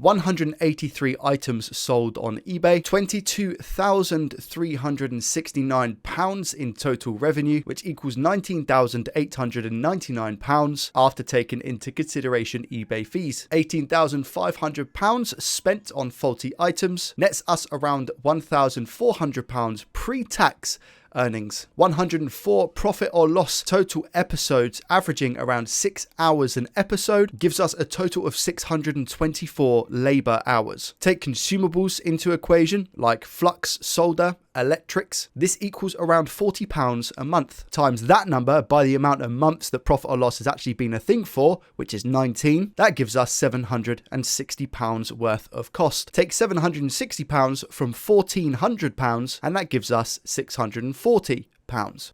183 items sold on eBay, £22,369 in total revenue, which equals £19,899 after taking into consideration eBay fees. £18,500 spent on faulty items nets us around £1,400 pre-tax earnings. 104 profit or loss total episodes, averaging around 6 hours an episode, gives us a total of 624 labor hours. Take consumables into equation like flux, solder, electrics. This equals around £40 a month. Times that number by the amount of months that profit or loss has actually been a thing for, which is 19. That gives us £760 worth of cost. Take £760 from £1,400 and that gives us £640.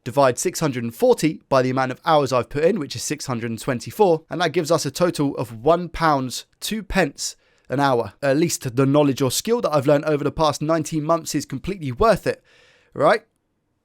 Divide 640 by the amount of hours I've put in, which is 624, and that gives us a total of £1, 2 pence an hour. At least the knowledge or skill that I've learned over the past 19 months is completely worth it, right?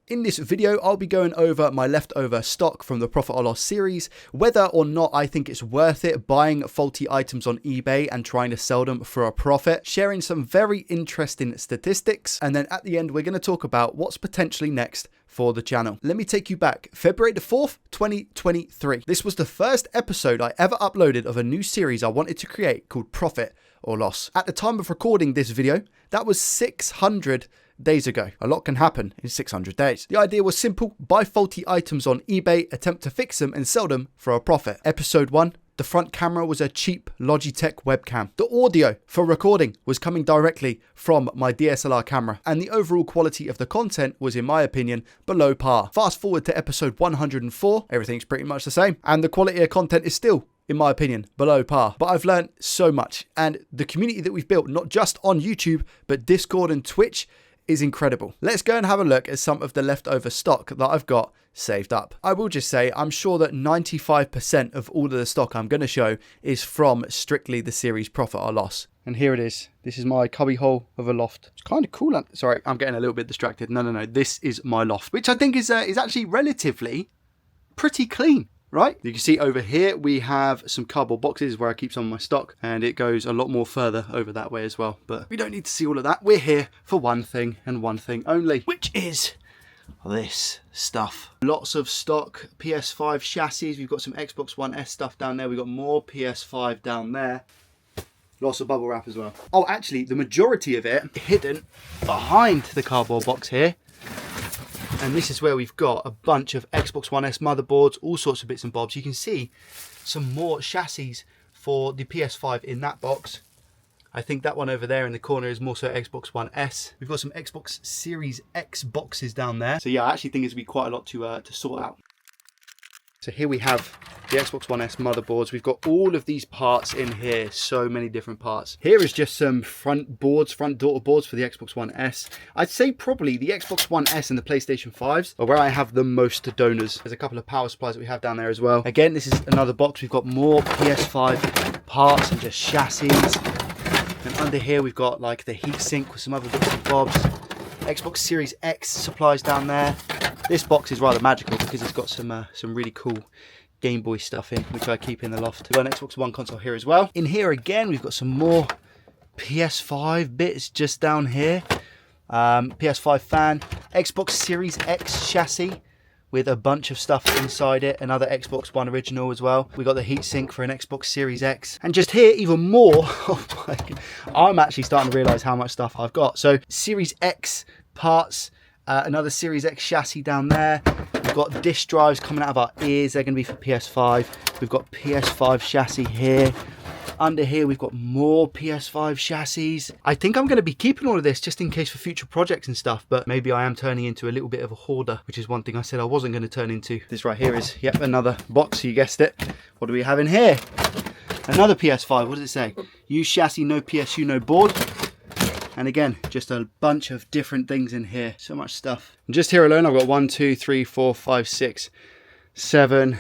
In this video, I'll be going over my leftover stock from the Profit or Loss series, whether or not I think it's worth it buying faulty items on eBay and trying to sell them for a profit, sharing some very interesting statistics, and then at the end, we're going to talk about what's potentially next for the channel. Let me take you back. February the 4th, 2023. This was the first episode I ever uploaded of a new series I wanted to create called Profit or Loss. At the time of recording this video, that was 600 days ago. A lot can happen in 600 days. The idea was simple: buy faulty items on eBay, attempt to fix them and sell them for a profit. Episode 1. The front camera was a cheap Logitech webcam. The audio for recording was coming directly from my DSLR camera, and the overall quality of the content was, in my opinion, below par. Fast forward to episode 104, everything's pretty much the same, and the quality of content is still, in my opinion, below par. But I've learned so much, and the community that we've built, not just on YouTube, but Discord and Twitch, is incredible. Let's go and have a look at some of the leftover stock that I've got saved up. I will just say I'm sure that 95% of all of the stock I'm going to show is from strictly the series Profit or Loss. And here it is. This is my cubby hole of a loft. It's kind of cool. Sorry, I'm getting a little bit distracted. No. This is my loft, which I think is actually relatively pretty clean. Right? You can see over here we have some cardboard boxes where I keep some of my stock, and it goes a lot more further over that way as well. But we don't need to see all of that. We're here for one thing and one thing only, which is this stuff. Lots of stock, PS5 chassis. We've got some Xbox One S stuff down there. We've got more PS5 down there. Lots of bubble wrap as well. Oh, actually, the majority of it hidden behind the cardboard box here. And this is where we've got a bunch of Xbox One S motherboards, all sorts of bits and bobs. You can see some more chassis for the PS5 in that box. I think that one over there in the corner is more so Xbox One S. We've got some Xbox Series X boxes down there. So yeah, I actually think it's going to be quite a lot to sort out. So here we have the Xbox One S motherboards. We've got all of these parts in here, so many different parts. Here is just some front daughter boards for the Xbox One S. I'd say probably the Xbox One S and the PlayStation 5s are where I have the most donors. There's a couple of power supplies that we have down there as well. Again, this is another box. We've got more PS5 parts and just chassis. And under here we've got like the heatsink with some other bits and bobs. Xbox Series X supplies down there. This box is rather magical because it's got some really cool Game Boy stuff in, which I keep in the loft. We've got an Xbox One console here as well. In here again, we've got some more PS5 bits just down here. PS5 fan, Xbox Series X chassis with a bunch of stuff inside it. Another Xbox One original as well. We got the heatsink for an Xbox Series X. And just here, even more, oh my God, I'm actually starting to realize how much stuff I've got. So Series X parts, another Series X chassis down there. We've got disk drives coming out of our ears. They're going to be for PS5. We've got PS5 chassis here. Under here, we've got more PS5 chassis. I think I'm going to be keeping all of this just in case for future projects and stuff, but maybe I am turning into a little bit of a hoarder, which is one thing I said I wasn't going to turn into. This right here is, yep, another box. You guessed it. What do we have in here? Another PS5. What does it say? Use chassis, no PSU, no board. And again, just a bunch of different things in here. So much stuff. And just here alone, I've got 1, 2, 3, 4, 5, 6, 7,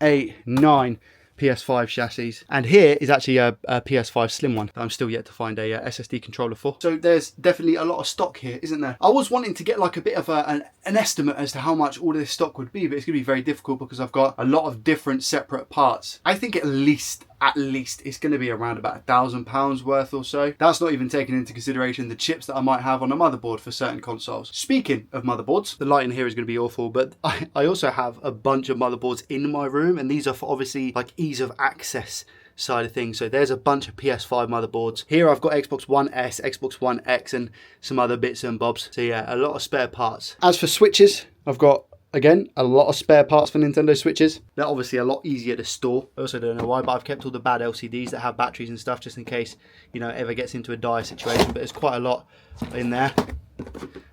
8, 9 PS5 chassis. And here is actually a PS5 Slim one that I'm still yet to find a SSD controller for. So there's definitely a lot of stock here, isn't there? I was wanting to get like a bit of an estimate as to how much all of this stock would be, but it's going to be very difficult because I've got a lot of different separate parts. I think at least at least it's going to be around about £1,000 worth or so. That's not even taking into consideration the chips that I might have on a motherboard for certain consoles. Speaking of motherboards, the lighting here is going to be awful, but I also have a bunch of motherboards in my room, and these are for obviously like ease of access side of things. So there's a bunch of PS5 motherboards. Here I've got Xbox One S, Xbox One X, and some other bits and bobs. So yeah, a lot of spare parts. As for switches, I've got, again, a lot of spare parts for Nintendo Switches. They're obviously a lot easier to store. I also don't know why, but I've kept all the bad LCDs that have batteries and stuff just in case, you know, it ever gets into a dire situation. But there's quite a lot in there.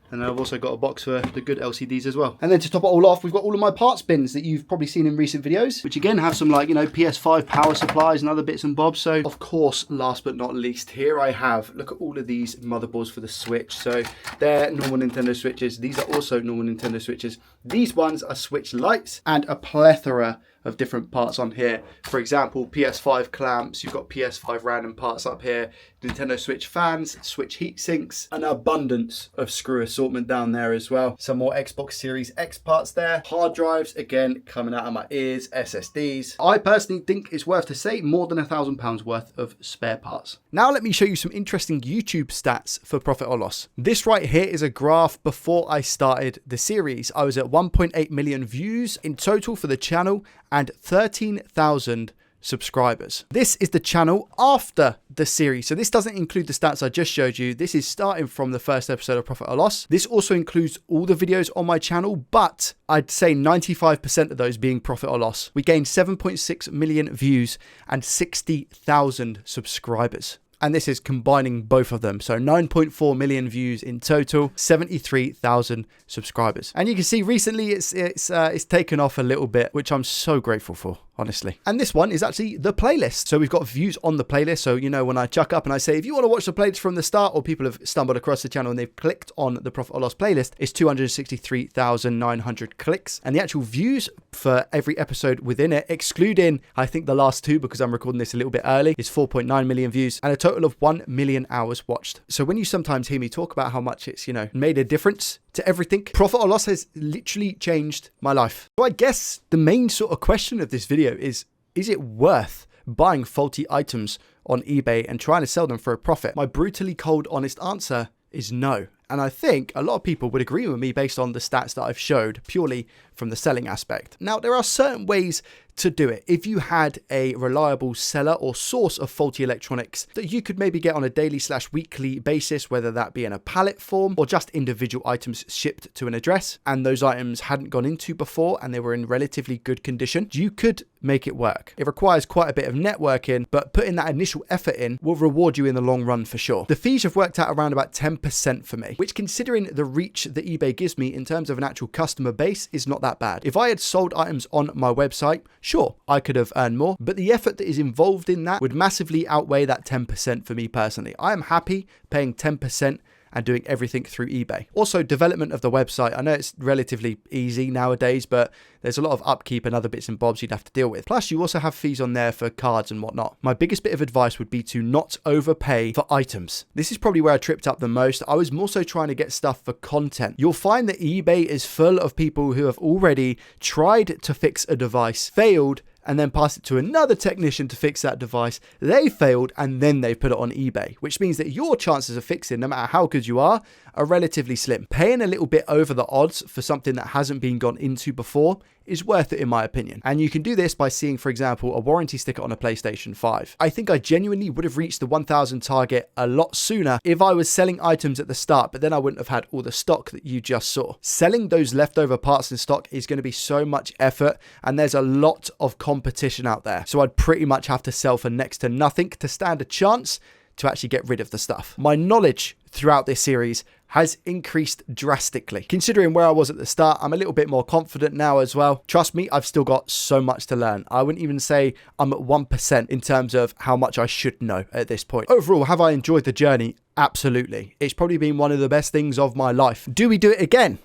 And I've also got a box for the good LCDs as well. And then to top it all off, we've got all of my parts bins that you've probably seen in recent videos, which again have some, like, you know, PS5 power supplies and other bits and bobs. So of course, last but not least, here I have, look at all of these motherboards for the Switch. So they're normal Nintendo Switches. These are also normal Nintendo Switches. These ones are Switch Lites, and a plethora of different parts on here. For example, PS5 clamps, you've got PS5 random parts up here, Nintendo Switch fans, Switch heat sinks, an abundance of screw assortment down there as well. Some more Xbox Series X parts there. Hard drives, again, coming out of my ears, SSDs. I personally think it's worth to say more than £1,000 worth of spare parts. Now let me show you some interesting YouTube stats for profit or loss. This right here is a graph before I started the series. I was at 1.8 million views in total for the channel and 13,000 subscribers. This is the channel after the series. So this doesn't include the stats I just showed you. This is starting from the first episode of Profit or Loss. This also includes all the videos on my channel, but I'd say 95% of those being profit or loss. We gained 7.6 million views and 60,000 subscribers. And this is combining both of them. So 9.4 million views in total, 73,000 subscribers. And you can see recently it's taken off a little bit, which I'm so grateful for, honestly. And this one is actually the playlist. So we've got views on the playlist. So, you know, when I chuck up and I say, if you want to watch the playlist from the start, or people have stumbled across the channel and they've clicked on the Profit or Loss playlist, it's 263,900 clicks. And the actual views for every episode within it, excluding, I think, the last two, because I'm recording this a little bit early, is 4.9 million views and a total of 1 million hours watched. So when you sometimes hear me talk about how much it's, you know, made a difference to everything, Profit or Loss has literally changed my life. So I guess the main sort of question of this video is it worth buying faulty items on eBay and trying to sell them for a profit? My brutally cold, honest answer is no. And I think a lot of people would agree with me based on the stats that I've showed purely from the selling aspect. Now, there are certain ways to do it. If you had a reliable seller or source of faulty electronics that you could maybe get on a daily/weekly basis, whether that be in a pallet form or just individual items shipped to an address, and those items hadn't gone into before and they were in relatively good condition, you could make it work. It requires quite a bit of networking, but putting that initial effort in will reward you in the long run for sure. The fees have worked out around about 10% for me, which, considering the reach that eBay gives me in terms of an actual customer base, is not that bad. If I had sold items on my website, sure, I could have earned more, but the effort that is involved in that would massively outweigh that 10% for me personally. I am happy paying 10% and doing everything through eBay. Also, development of the website. I know it's relatively easy nowadays, but there's a lot of upkeep and other bits and bobs you'd have to deal with. Plus, you also have fees on there for cards and whatnot. My biggest bit of advice would be to not overpay for items. This is probably where I tripped up the most. I was more so trying to get stuff for content. You'll find that eBay is full of people who have already tried to fix a device, failed, and then pass it to another technician to fix that device. They failed, and then they put it on eBay, which means that your chances of fixing, no matter how good you are relatively slim. Paying a little bit over the odds for something that hasn't been gone into before is worth it, in my opinion. And you can do this by seeing, for example, a warranty sticker on a PlayStation 5. I think I genuinely would have reached the 1,000 target a lot sooner if I was selling items at the start, but then I wouldn't have had all the stock that you just saw. Selling those leftover parts in stock is going to be so much effort, and there's a lot of competition out there. So I'd pretty much have to sell for next to nothing to stand a chance to actually get rid of the stuff. My knowledge throughout this series has increased drastically. Considering where I was at the start, I'm a little bit more confident now as well. Trust me, I've still got so much to learn. I wouldn't even say I'm at 1% in terms of how much I should know at this point. Overall, have I enjoyed the journey? Absolutely. It's probably been one of the best things of my life. Do we do it again?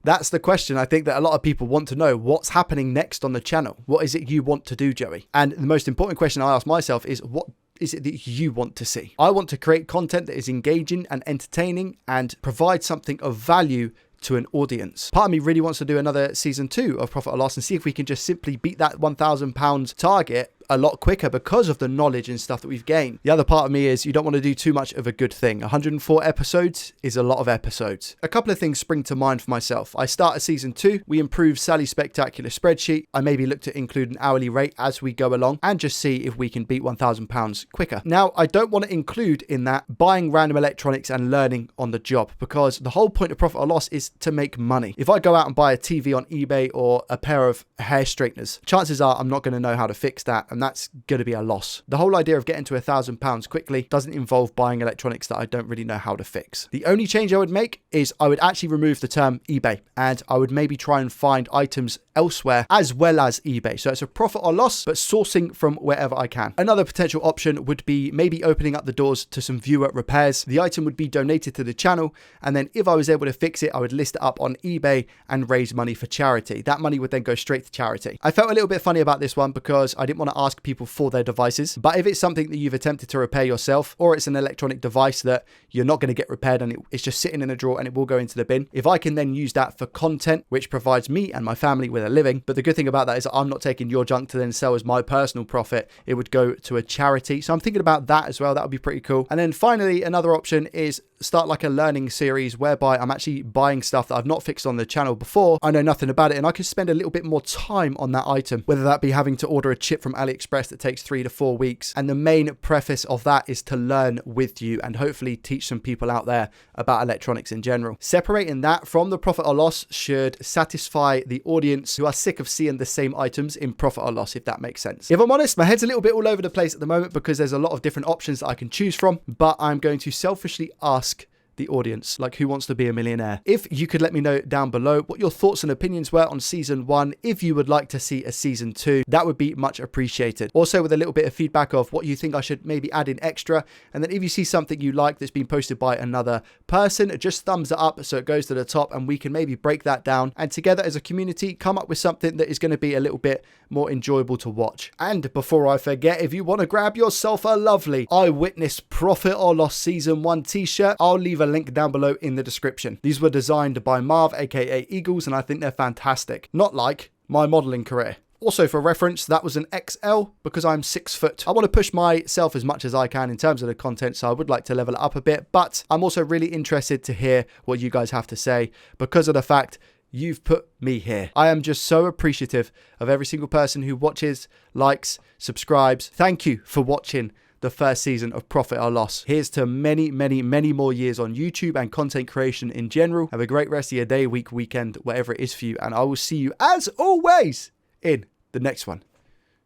That's the question I think that a lot of people want to know. What's happening next on the channel? What is it you want to do, Joey? And the most important question I ask myself is, what is it that you want to see? I want to create content that is engaging and entertaining and provide something of value to an audience. Part of me really wants to do another season 2 of Profit or Loss and see if we can just simply beat that £1,000 target a lot quicker because of the knowledge and stuff that we've gained. The other part of me is you don't want to do too much of a good thing. 104 episodes is a lot of episodes. A couple of things spring to mind for myself. I started season 2. We improved Sally's spectacular spreadsheet. I maybe look to include an hourly rate as we go along and just see if we can beat £1,000 quicker. Now, I don't want to include in that buying random electronics and learning on the job, because the whole point of profit or loss is to make money. If I go out and buy a TV on eBay or a pair of hair straighteners, chances are I'm not going to know how to fix that, and that's going to be a loss. The whole idea of getting to £1,000 quickly doesn't involve buying electronics that I don't really know how to fix. The only change I would make is I would actually remove the term eBay, and I would maybe try and find items elsewhere as well as eBay. So it's a profit or loss, but sourcing from wherever I can. Another potential option would be maybe opening up the doors to some viewer repairs. The item would be donated to the channel, and then if I was able to fix it, I would list it up on eBay and raise money for charity. That money would then go straight to charity. I felt a little bit funny about this one because I didn't want to ask people for their devices, but if it's something that you've attempted to repair yourself, or it's an electronic device that you're not going to get repaired and it's just sitting in a drawer and it will go into the bin, if I can then use that for content, which provides me and my family with a living. But the good thing about that is I'm not taking your junk to then sell as my personal profit. It would go to a charity. So I'm thinking about that as well. That would be pretty cool. And then finally, another option is start like a learning series whereby I'm actually buying stuff that I've not fixed on the channel before. I know nothing about it, and I can spend a little bit more time on that item, whether that be having to order a chip from AliExpress that takes 3 to 4 weeks. And the main preface of that is to learn with you and hopefully teach some people out there about electronics in general. Separating that from the profit or loss should satisfy the audience who are sick of seeing the same items in profit or loss, if that makes sense. If I'm honest, my head's a little bit all over the place at the moment because there's a lot of different options that I can choose from, but I'm going to selfishly ask the audience, like, who wants to be a millionaire? If you could let me know down below what your thoughts and opinions were on season 1, if you would like to see a season 2, that would be much appreciated. Also with a little bit of feedback of what you think I should maybe add in extra, and then if you see something you like that's been posted by another person, just thumbs it up so it goes to the top, and we can maybe break that down and together as a community come up with something that is going to be a little bit more enjoyable to watch. And before I forget, if you want to grab yourself a lovely Eyewitness Profit or Loss season 1 t-shirt, I'll leave a link down below in the description. These were designed by Marv, aka Eagles, and I think they're fantastic. Not like my modeling career. Also for reference, that was an XL because I'm 6 foot. I want to push myself as much as I can in terms of the content, so I would like to level it up a bit, but I'm also really interested to hear what you guys have to say because of the fact you've put me here. I am just so appreciative of every single person who watches, likes, subscribes. Thank you for watching the first season of Profit or Loss. Here's to many, many, many more years on YouTube and content creation in general. Have a great rest of your day, week, weekend, whatever it is for you. And I will see you, as always, in the next one.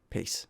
Peace.